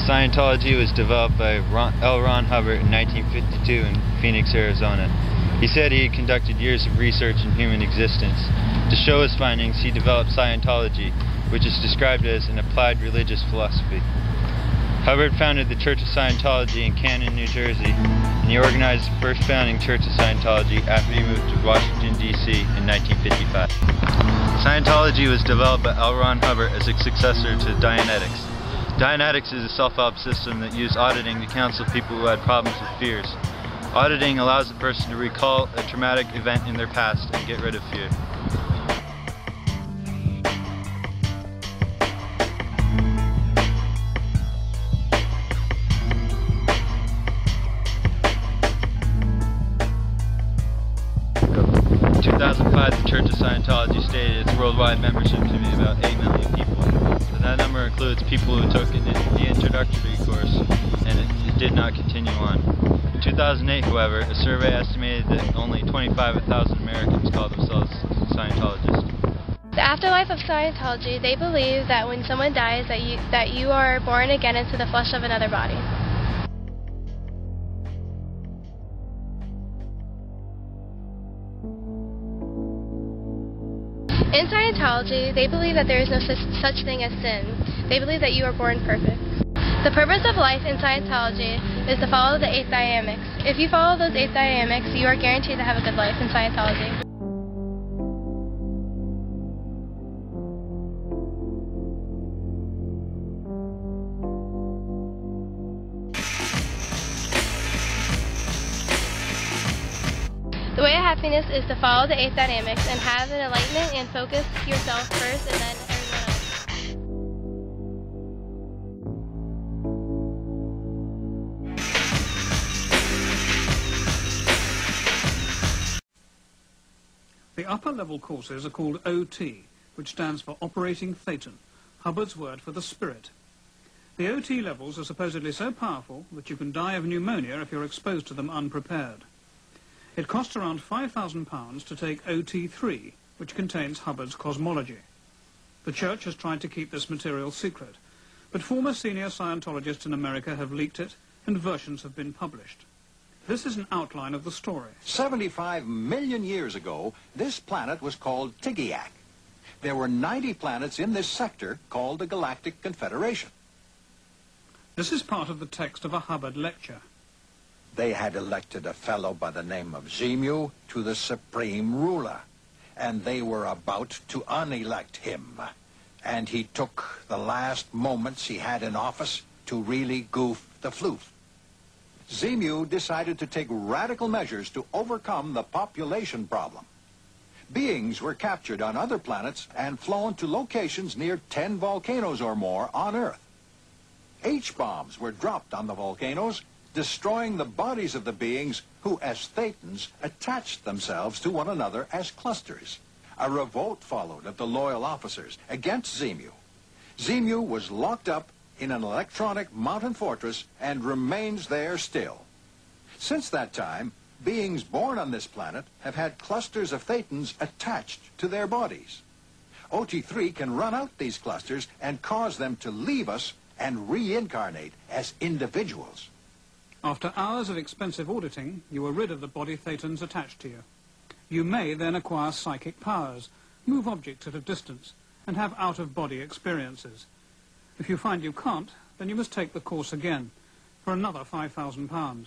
Scientology was developed by L. Ron Hubbard in 1952 in Phoenix, Arizona. He said he had conducted years of research in human existence. To show his findings, he developed Scientology, which is described as an applied religious philosophy. Hubbard founded the Church of Scientology in Canton, New Jersey, and he organized the first founding Church of Scientology after he moved to Washington, D.C. in 1955. Scientology was developed by L. Ron Hubbard as a successor to Dianetics. Dianetics is a self-help system that used auditing to counsel people who had problems with fears. Auditing allows a person to recall a traumatic event in their past and get rid of fear. In 2005, the Church of Scientology stated its worldwide membership to be about 8 million people. So that number includes people who took the introductory course, and it did not continue on. In 2008, however, a survey estimated that only 25,000 Americans call themselves Scientologists. The afterlife of Scientology, they believe that when someone dies, that you are born again into the flesh of another body. In Scientology, they believe that there is no such thing as sin. They believe that you are born perfect. The purpose of life in Scientology is to follow the 8 dynamics. If you follow those 8 dynamics, you are guaranteed to have a good life in Scientology. The way of happiness is to follow the 8 dynamics and have an enlightenment and focus yourself first and then everyone else. The upper level courses are called OT, which stands for Operating Thetan, Hubbard's word for the spirit. The OT levels are supposedly so powerful that you can die of pneumonia if you're exposed to them unprepared. It costs around £5,000 to take OT3, which contains Hubbard's cosmology. The Church has tried to keep this material secret, but former senior Scientologists in America have leaked it, and versions have been published. This is an outline of the story. 75 million years ago, this planet was called Tigyac. There were 90 planets in this sector called the Galactic Confederation. This is part of the text of a Hubbard lecture. They had elected a fellow by the name of Zemu to the supreme ruler, and they were about to unelect him. And he took the last moments he had in office to really goof the floof. Zemu decided to take radical measures to overcome the population problem. Beings were captured on other planets and flown to locations near 10 volcanoes or more on Earth. H-bombs were dropped on the volcanoes, destroying the bodies of the beings who, as Thetans, attached themselves to one another as clusters. A revolt followed of the loyal officers against Zemu. Zemu was locked up in an electronic mountain fortress and remains there still. Since that time, beings born on this planet have had clusters of Thetans attached to their bodies. OT3 can run out these clusters and cause them to leave us and reincarnate as individuals. After hours of expensive auditing, you are rid of the body Thetans attached to you. You may then acquire psychic powers, move objects at a distance, and have out-of-body experiences. If you find you can't, then you must take the course again, for another £5,000.